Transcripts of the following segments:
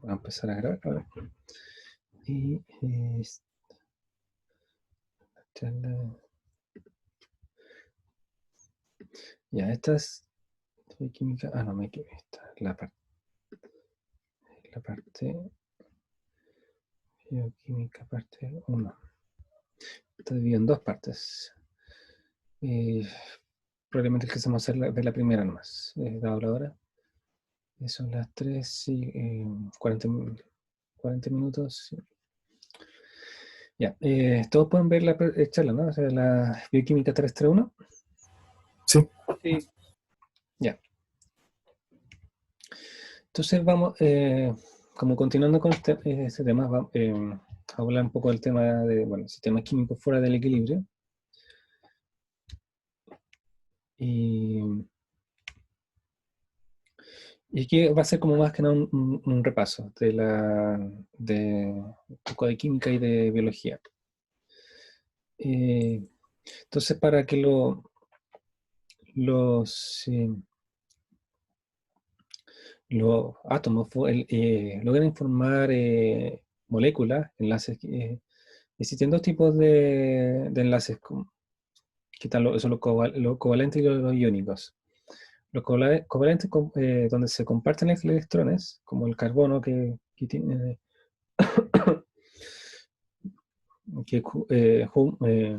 Voy a empezar a grabar ahora. Y ya, esta es bioquímica. Ah, no, me equivoqué. Esta es la parte bioquímica, parte 1. Está dividido en dos partes. Probablemente alcancemos a ver la primera nomás, dado la hora. Son las 3 y 40 minutos. Sí. Ya, todos pueden ver la charla, ¿no? O sea, la bioquímica 331. Sí. Sí. Ya. Entonces vamos, como continuando con este tema, vamos a hablar un poco del tema de, bueno, sistemas químicos fuera del equilibrio. Y aquí va a ser como más que nada un repaso de un poco de química y de biología. Entonces, para que los átomos logran formar moléculas, enlaces, existen dos tipos de enlaces, que están son los covalentes y los iónicos. Los covalentes, donde se comparten electrones, como el carbono que tiene que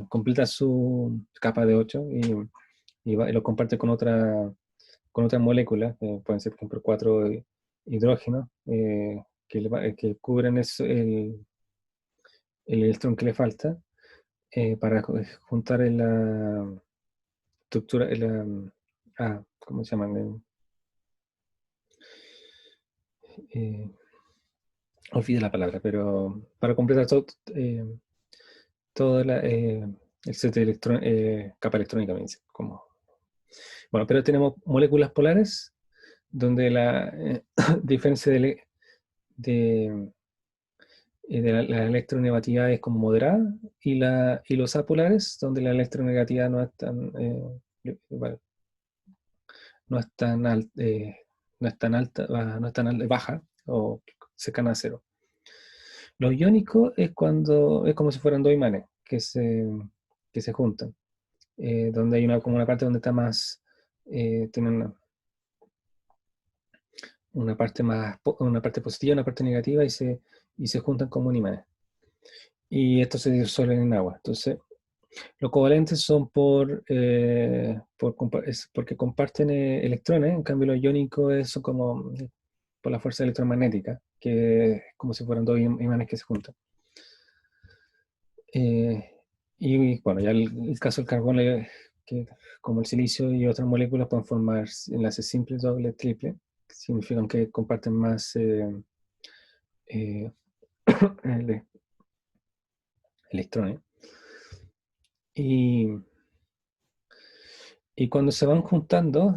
completa su capa de 8 y lo comparte con otras moléculas, pueden ser por ejemplo 4 hidrógenos, que cubren el electrón que le falta, para juntar en la estructura, ¿cómo se llaman? Olvidé la palabra, pero para completar todo el set de capa electrónica, me dice. Bueno, pero tenemos moléculas polares, donde la diferencia de la electronegatividad es como moderada, y los apolares, donde la electronegatividad no es tan, bueno, no es tan alta, baja o cercana a cero. Lo iónico es cuando es como si fueran dos imanes que se juntan, donde hay como una parte donde está más, tiene una parte positiva, una parte negativa, y se juntan como un imán. Y estos se disuelven en agua. Entonces, los covalentes son porque comparten electrones. En cambio, los iónicos son como por la fuerza electromagnética, que es como si fueran dos imanes que se juntan. Y bueno, ya el caso del carbono, que como el silicio y otras moléculas pueden formar enlaces simples, doble, triple, que significan que comparten más electrones. Y cuando se van juntando,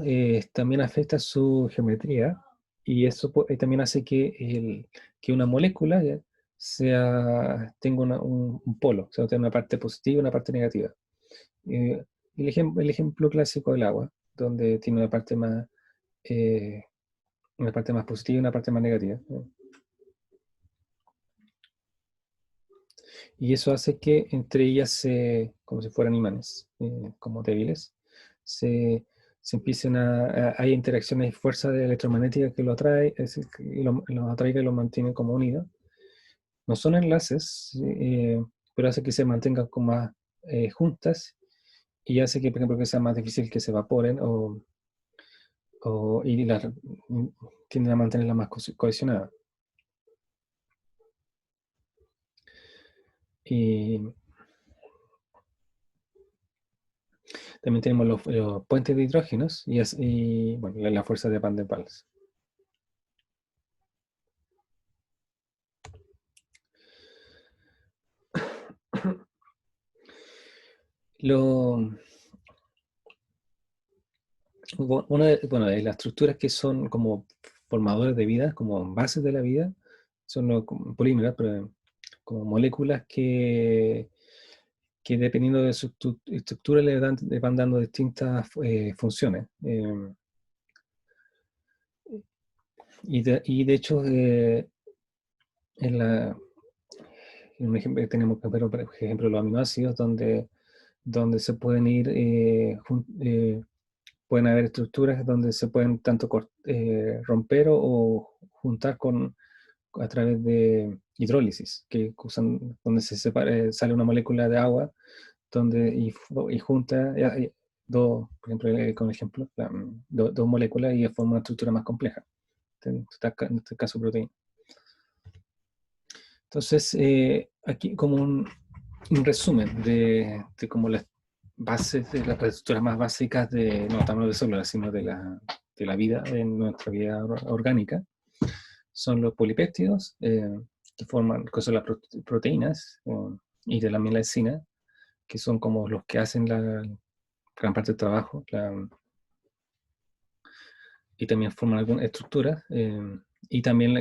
también afecta su geometría, y eso también hace que una molécula tenga un polo, o sea, tenga una parte positiva y una parte negativa. El ejemplo clásico del agua, donde tiene eh, una parte más positiva y una parte más negativa. Y eso hace que entre ellas, como si fueran imanes, como débiles, se empiecen hay interacciones y fuerza electromagnética que lo atrae, lo atraiga y lo mantiene como unidos. No son enlaces, pero hace que se mantengan como más juntas, y hace que, por ejemplo, que sea más difícil que se evaporen, y tienden a mantenerla más cohesionada. Y también tenemos los puentes de hidrógenos y bueno, la fuerza de Van der Waals. Bueno, de las estructuras que son como formadores de vida, como bases de la vida, son los polímeros, pero como moléculas que dependiendo de su estructura le van dando distintas funciones. Y de hecho, en un ejemplo, tenemos por ejemplo los aminoácidos donde se pueden ir, pueden haber estructuras donde se pueden tanto romper o juntar a través de hidrólisis, que usan, donde se separa, sale una molécula de agua y junta por ejemplo, con ejemplo, dos moléculas y forma una estructura más compleja, en este caso proteína. Entonces, aquí como un resumen de como las bases, de las estructuras más básicas no estamos de células, sino de la vida, en nuestra vida orgánica, son los polipéptidos, que son las proteínas, y de la mielina, que son como los que hacen la gran parte del trabajo, y también forman algunas estructuras, y también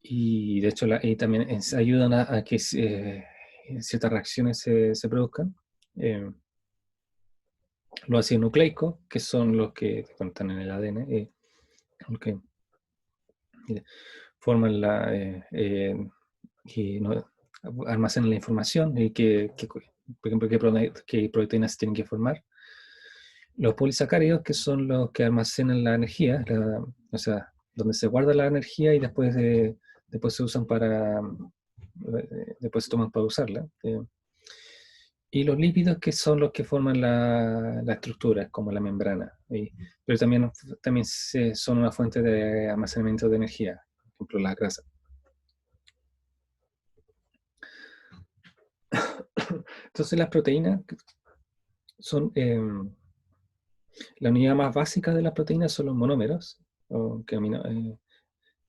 y de hecho y también ayudan a que ciertas reacciones se produzcan. Los ácidos nucleicos, que son los que están en el ADN, que forman y almacenan la información y por ejemplo, qué proteínas se tienen que formar. Los polisacáridos, que son los que almacenan la energía, o sea, donde se guarda la energía y después se usan después se toman para usarla. Y los lípidos, que son los que forman la estructura, como la membrana. Pero también son una fuente de almacenamiento de energía, por ejemplo, la grasa. Entonces las proteínas son... la unidad más básica de las proteínas son los monómeros,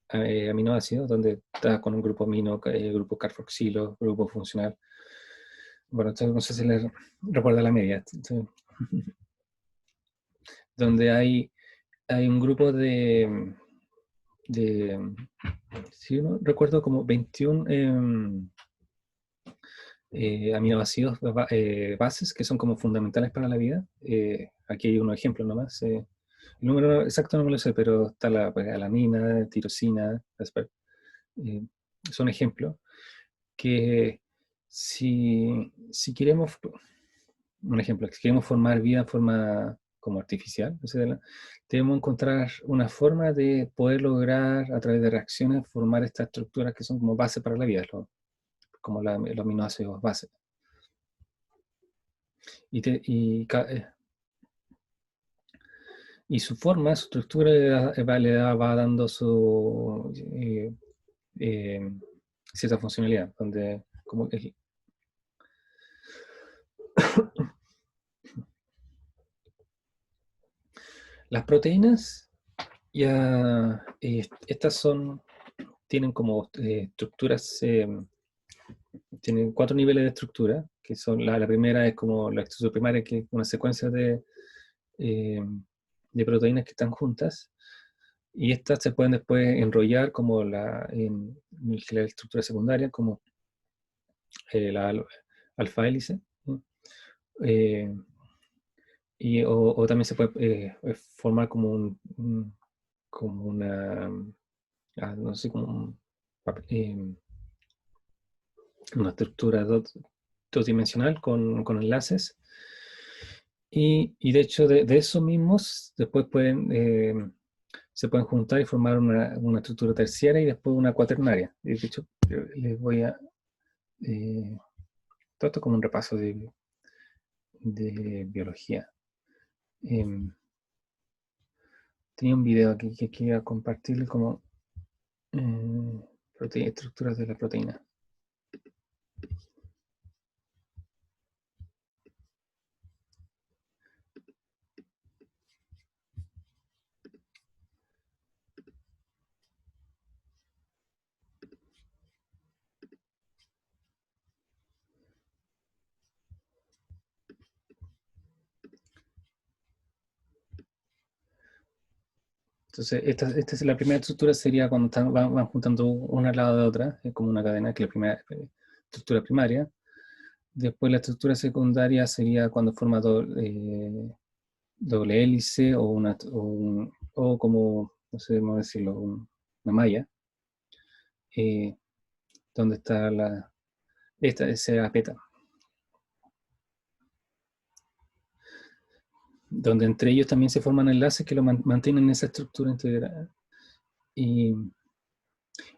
aminoácidos, donde está con un grupo amino, grupo carboxilo, grupo funcional. Bueno, esto no sé si les recuerda la media. Donde hay un grupo si no recuerdo, como 21 aminoácidos bases que son como fundamentales para la vida. Aquí hay unos ejemplos nomás. El número exacto no me lo sé, pero está la alanina, tirosina, son ejemplos que si queremos, un ejemplo, si queremos formar vida en forma como artificial, o sea, debemos encontrar una forma de poder lograr a través de reacciones formar estas estructuras que son como base para la vida, como los aminoácidos base. Y su forma, su estructura va dando su cierta funcionalidad, donde como las proteínas ya estas tienen como estructuras, tienen 4 niveles de estructura, que son la primera es como la estructura primaria, que es una secuencia de proteínas que están juntas, y estas se pueden después enrollar como en la estructura secundaria, como la alfa-hélice, ¿no? O también se puede formar como como una, no sé, como una estructura dos-dimensional con enlaces. Y de hecho de esos mismos después se pueden juntar y formar una estructura terciaria y después una cuaternaria. De hecho, les voy a... todo esto como un repaso de biología. Tenía un video aquí que quería compartir como estructuras de la proteína. Entonces, esta es la primera estructura, sería cuando van juntando una al lado de otra, es como una cadena, que es la primera estructura primaria. Después la estructura secundaria sería cuando forma doble hélice o como, no sé cómo decirlo, una malla. eh, donde está ese beta, donde entre ellos también se forman enlaces que lo mantienen en esa estructura integrada. Y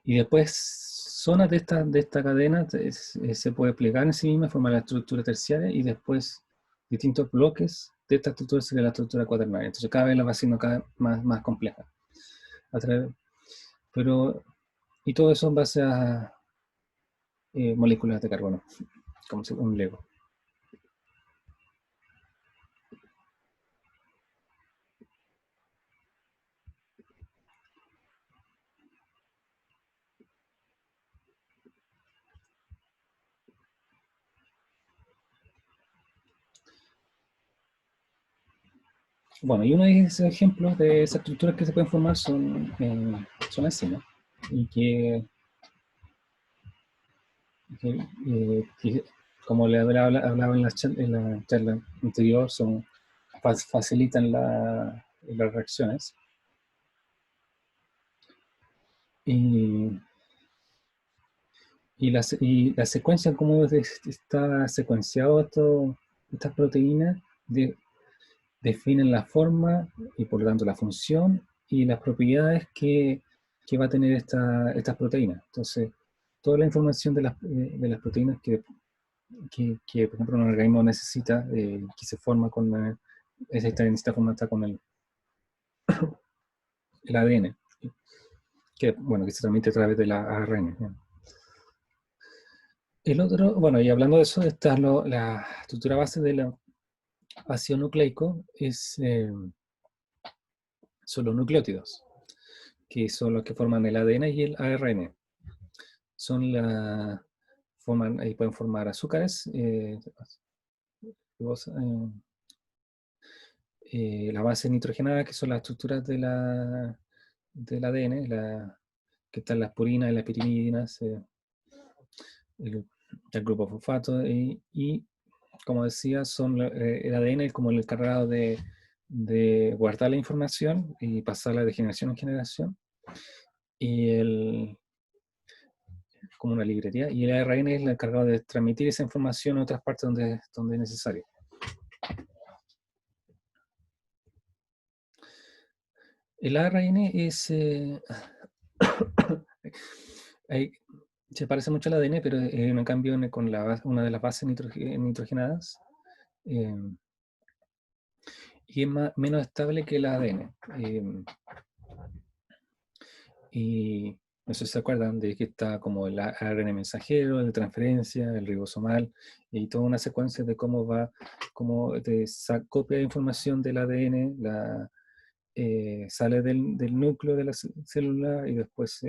después, zonas de esta cadena se puede plegar en sí misma, formar la estructura terciaria, y después distintos bloques de esta estructura sería la estructura cuaternaria. Entonces cada vez la va haciendo cada vez más compleja. Pero, y todo eso en base a moléculas de carbono, como un Lego. Bueno, y uno de esos ejemplos de esas estructuras que se pueden formar son enzimas, y que, como le hablaba en la charla anterior, facilitan las reacciones. Y, y la secuencia, cómo está secuenciado estas proteínas, definen la forma y por lo tanto la función y las propiedades que va a tener estas proteínas. Entonces, toda la información de las proteínas por ejemplo, un organismo necesita, que se forma con esta forma está con el ADN, que se transmite a través de la ARN. ¿no? El otro, bueno, y hablando de eso, está la estructura base del ácido nucleico, son los nucleótidos, que son los que forman el ADN y el ARN. Pueden formar azúcares, la base nitrogenada, que son las estructuras del ADN, que están las purinas y las pirimidinas, el grupo fosfato, y como decía, el ADN es como el encargado de guardar la información y pasarla de generación en generación, y como una librería, y el ARN es el encargado de transmitir esa información a otras partes donde es necesario. El ARN se parece mucho al ADN, pero en cambio con una de las bases nitrogenadas, y es menos estable que el ADN. Y no sé si se acuerdan de que está como el ARN mensajero, el de transferencia, el ribosomal, y toda una secuencia de cómo copia información del ADN, sale del núcleo de la célula y después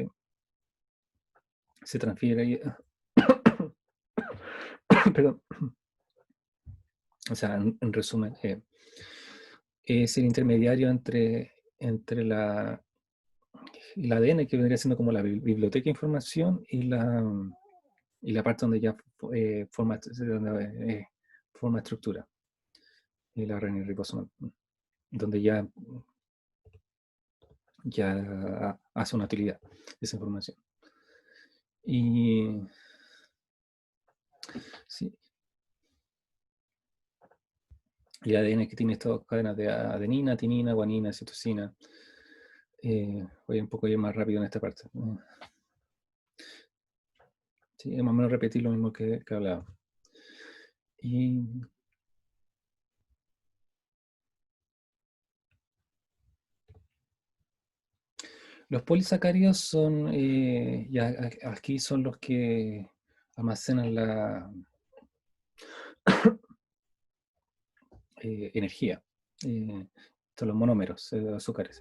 se transfiere. Perdón. O sea, en resumen, es el intermediario entre el ADN, que vendría siendo como la biblioteca de información, y la parte donde ya forma estructura, el ARN ribosomal, donde ya hace una utilidad esa información. Y sí, y el ADN que tiene estas cadenas de adenina, timina, guanina, citosina. Voy un poco más rápido en esta parte. Sí, más o menos repetir lo mismo que hablaba. Y los polisacáridos son, aquí son los que almacenan la energía. Son los monómeros de azúcares.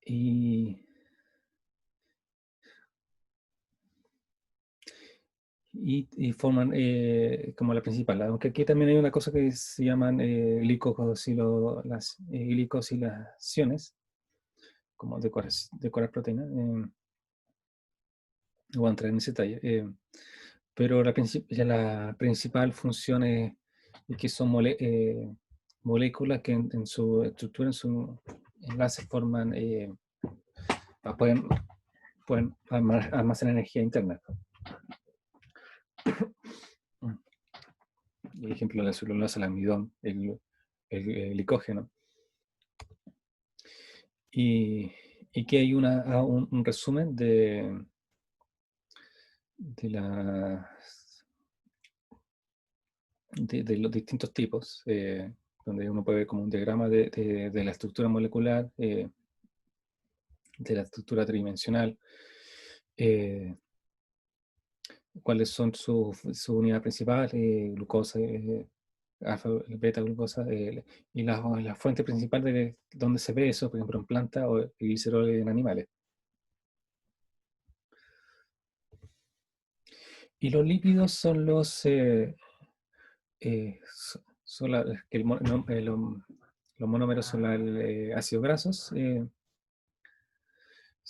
Y forman como la principal. Aunque aquí también hay una cosa que se llaman glicosilaciones, como decorar proteínas. No voy a entrar en ese detalle. Pero la principal función es que son moléculas que en su estructura, en su enlace, pueden pueden almacenar energía interna. Por ejemplo, la celulosa, el almidón, el glicógeno. Y que hay un resumen de los distintos tipos, donde uno puede ver como un diagrama de la estructura molecular, de la estructura tridimensional, cuáles son su unidad principal, glucosa, alfa, beta glucosa, y la fuente principal de donde se ve eso, por ejemplo en plantas o el glicerol en animales. Y los lípidos son los monómeros son los ácidos grasos,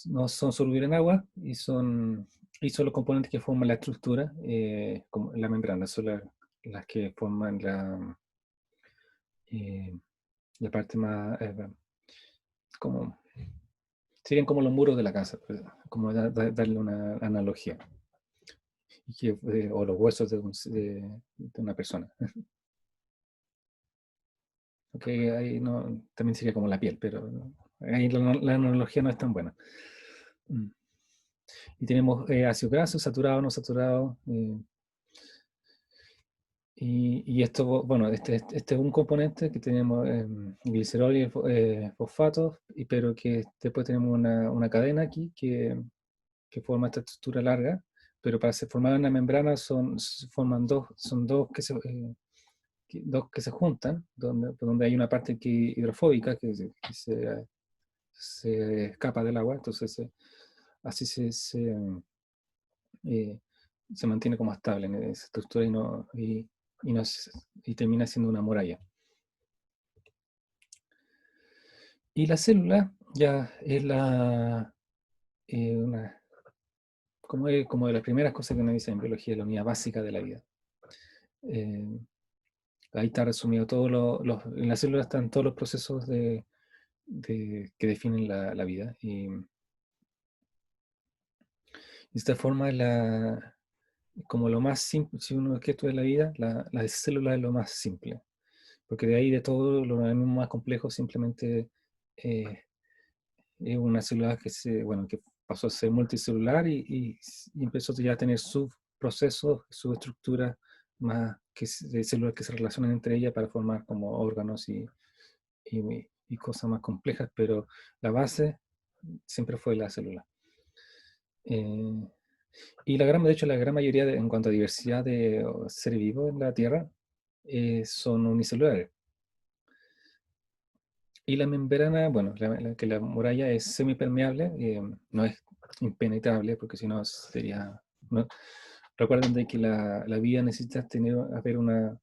no son solubles en agua y son los componentes que forman la estructura, como la membrana, son las que forman eh, la parte más, como, serían como los muros de la casa, pues, como darle una analogía, o los huesos de una persona. Okay, ahí no, también sería como la piel, pero ahí la analogía no es tan buena. Y tenemos ácidos grasos, saturados, no saturados. Y esto, bueno, este es un componente que tenemos glicerol y fosfato, pero que después tenemos una cadena aquí que forma esta estructura larga, pero para formar una membrana son dos dos que se juntan, donde hay una parte hidrofóbica se escapa del agua, entonces así eh, se mantiene como estable en esa estructura y termina siendo una muralla. Y la célula ya es como de las primeras cosas que uno dice en biología, la unidad básica de la vida. Ahí está resumido en la célula están todos los procesos que definen la vida. Y de esta forma, como lo más simple, si uno es que estudia la vida, la célula es lo más simple. Porque de ahí de todo lo más complejo simplemente es una célula que pasó a ser multicelular y empezó ya a tener sus procesos, su estructura más de células que se relacionan entre ellas para formar como órganos y cosas más complejas, pero la base siempre fue la célula. Y de hecho, la gran mayoría en cuanto a diversidad de seres vivos en la Tierra son unicelulares. Y la membrana, bueno, que la muralla es semipermeable, no es impenetrable, porque si no sería... ¿no? Recuerden de que la vida necesita haber una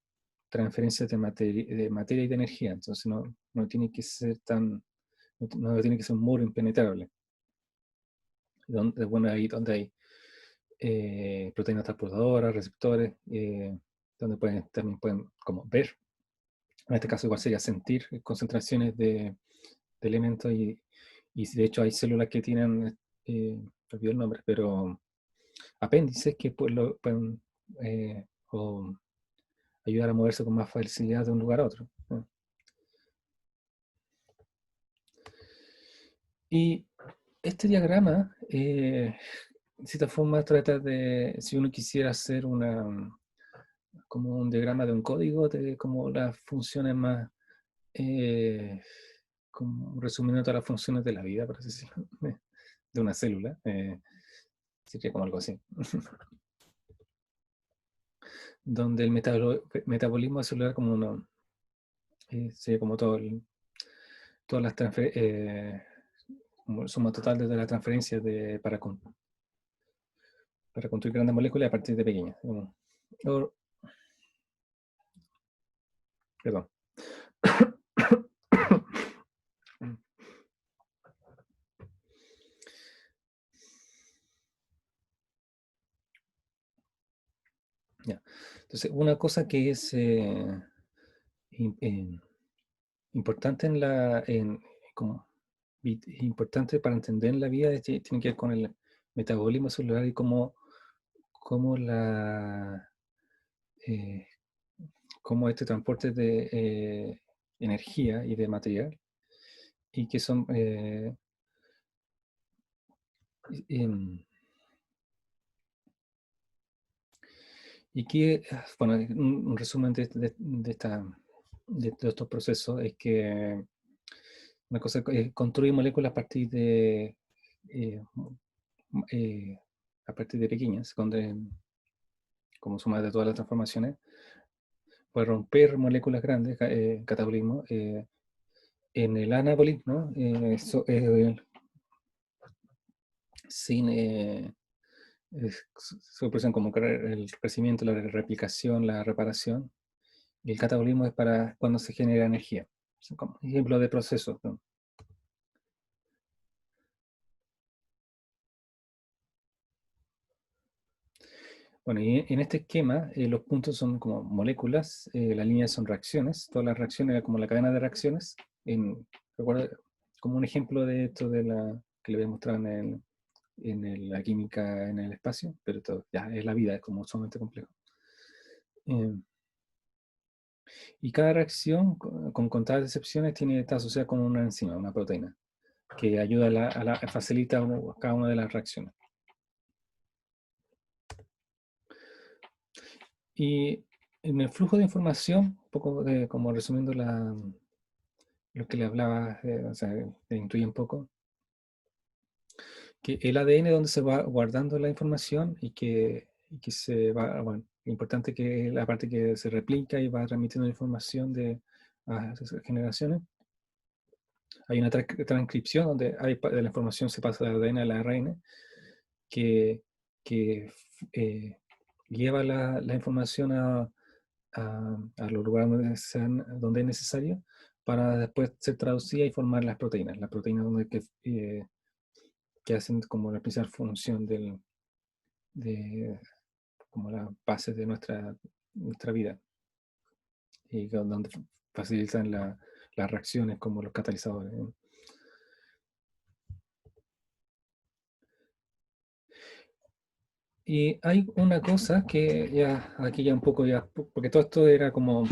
transferencia de materia y de energía, entonces no tiene que ser no tiene que ser un muro impenetrable. Bueno, ahí donde hay proteínas transportadoras, receptores, donde también pueden como ver, en este caso igual sería sentir concentraciones de elementos y de hecho hay células que tienen, olvidé el nombre, pero apéndices que pueden o ayudar a moverse con más facilidad de un lugar a otro. Y este diagrama, de cierta forma, trata de, si uno quisiera hacer como un diagrama de un código, de como las funciones más, como resumiendo todas las funciones de la vida, por así decirlo, de una célula, sería como algo así. Donde el metabolismo celular como sería como todas las como suma total de la transferencia para construir grandes moléculas a partir de pequeñas. Perdón. Ya. Entonces, una cosa que es importante como importante para entender la vida tiene que ver con metabolismo celular y cómo eh, cómo este transporte de energía y de material, y que son em, y que, bueno, un resumen de estos procesos es que una cosa construye moléculas eh, eh, a partir de pequeñas, como suma de todas las transformaciones, puede romper moléculas grandes, catabolismo, en el anabolismo, sin, se producen como el crecimiento, la replicación, la reparación, y el catabolismo es para cuando se genera energía. Son como ejemplos de procesos, ¿no? Bueno, y en este esquema los puntos son como moléculas, las líneas son reacciones, todas las reacciones como la cadena de reacciones. Recuerda, como un ejemplo de esto que le había mostrado la química en el espacio, pero esto ya es la vida, es como sumamente complejo. Eh, y cada reacción, con contadas excepciones, está asociada con una enzima, una proteína, que ayuda facilita cada una de las reacciones. Y en el flujo de información, un poco como resumiendo lo que le hablaba, o sea, le intuye un poco, que el ADN es donde se va guardando la información y que se va, bueno, lo importante es que la parte que se replica y va transmitiendo la información a esas generaciones. Hay una transcripción donde de la información se pasa del ADN al ARN, que, que lleva la información a los lugares donde es necesario para después ser traducida y formar las proteínas. Las proteínas que hacen como la principal función de como la base de nuestra vida y donde facilitan las reacciones como los catalizadores. Y hay una cosa que ya aquí ya un poco ya, porque todo esto era como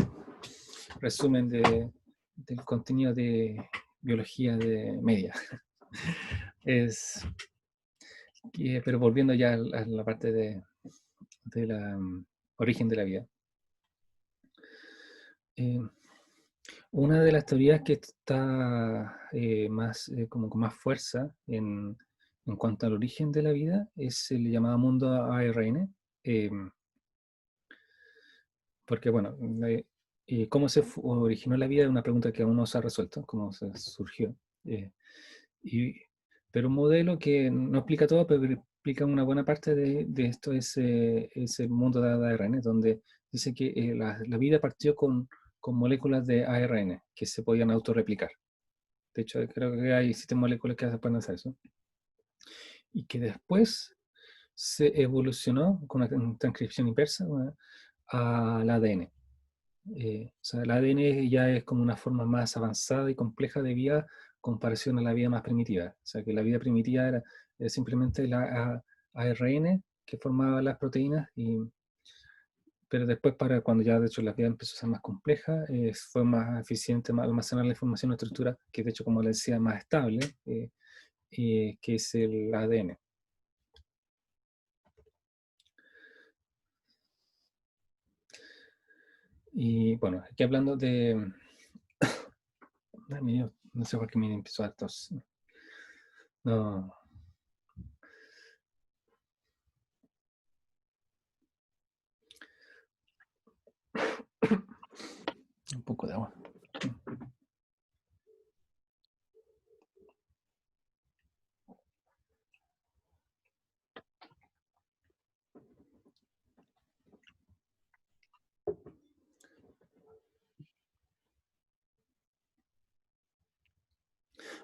resumen del contenido de biología de media. Es, pero volviendo ya a la parte de la origen de la vida. Eh, una de las teorías que está como con más fuerza en cuanto al origen de la vida es el llamado mundo ARN, eh, porque bueno, cómo originó la vida es una pregunta que aún no se ha resuelto, cómo se surgió. Eh, y, pero un modelo que no explica todo, pero explica una buena parte de esto es el mundo de ARN, donde dice que la vida partió con moléculas de ARN que se podían autorreplicar. De hecho, creo que hay 7 moléculas que pueden hacer eso. Y que después se evolucionó con una transcripción inversa, ¿no?, al ADN. O sea, el ADN ya es como una forma más avanzada y compleja de vida en comparación a la vida más primitiva. O sea, que la vida primitiva era simplemente la ARN que formaba las proteínas, pero después cuando ya de hecho la vida empezó a ser más compleja, fue más eficiente almacenar la información en una estructura que de hecho, como les decía, más estable, que es el ADN. Y bueno, aquí hablando de... no sé por qué me empezó a tos. No, un poco de agua.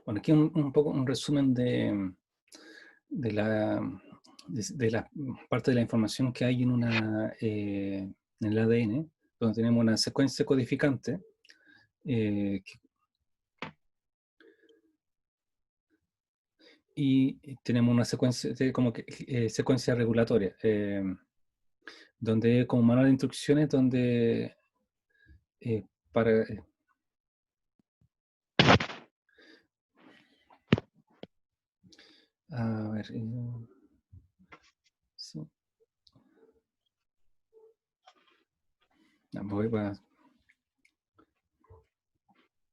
Bueno, aquí un poco un resumen de la, de la parte de la información que hay en el ADN, donde tenemos una secuencia codificante eh, y tenemos una secuencia, como que, secuencia regulatoria, donde como manual de instrucciones, donde para... a ver, sí. Voy a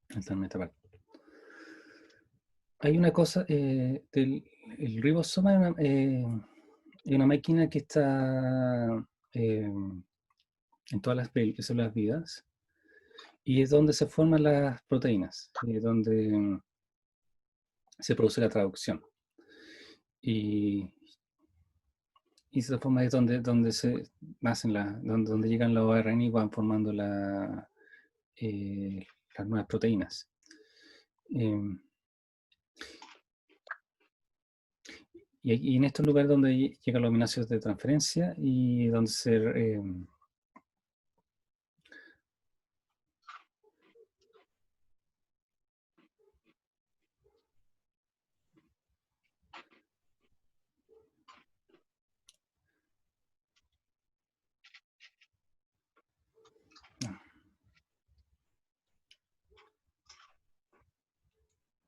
saltarme esta parte. Hay una cosa, el ribosoma es una máquina que está en todas las células vivas y es donde se forman las proteínas, donde se produce la traducción. Y de esa forma es donde se nacen donde llegan los ARN y van formando las nuevas proteínas. Y en estos lugares donde llegan los aminoácidos de transferencia y donde se...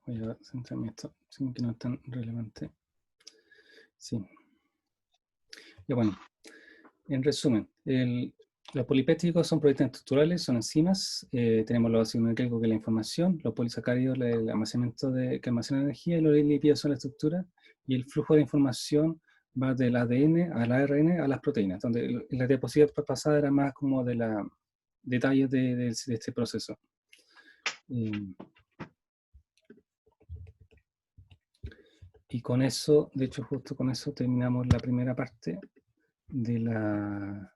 voy a centrarme en esto, sin que no es tan relevante. Sí. Ya bueno, en resumen, los polipéptidos son proteínas estructurales, son enzimas. Tenemos los ácidos nucleicos, que es la información, los polisacáridos, el almacenamiento que almacena energía, y los lípidos son la estructura, y el flujo de información va del ADN al ARN a las proteínas, donde la diapositiva pasada era más como de los detalles de este proceso. Y con eso, de hecho, justo con eso terminamos la primera parte de las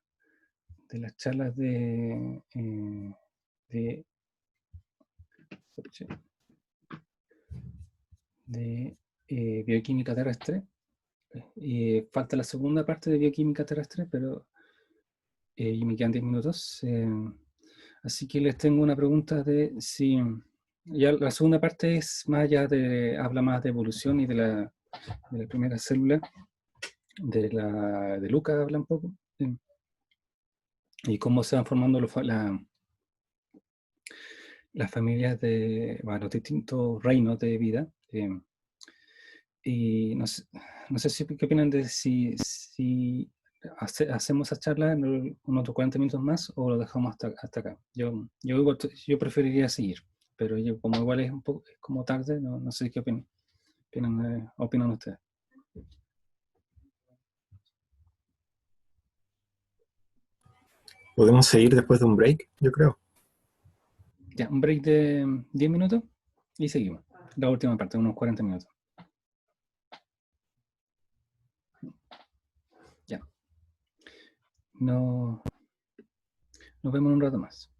charlas de bioquímica terrestre. Falta la segunda parte de bioquímica terrestre, pero y me quedan 10 minutos. Así que les tengo una pregunta de si... Ya la segunda parte es más allá habla más de evolución y de la primera célula, de Lucas habla un poco, y cómo se van formando las familias los distintos reinos de vida. Y no sé qué opinan de si hacemos esa charla en unos otros 40 minutos más o lo dejamos hasta acá. Yo preferiría seguir, pero como igual es un poco es como tarde, no sé qué opinan ustedes. Podemos seguir después de un break, yo creo. Ya, un break de 10 minutos y seguimos. La última parte, unos 40 minutos. Ya. Nos vemos en un rato más.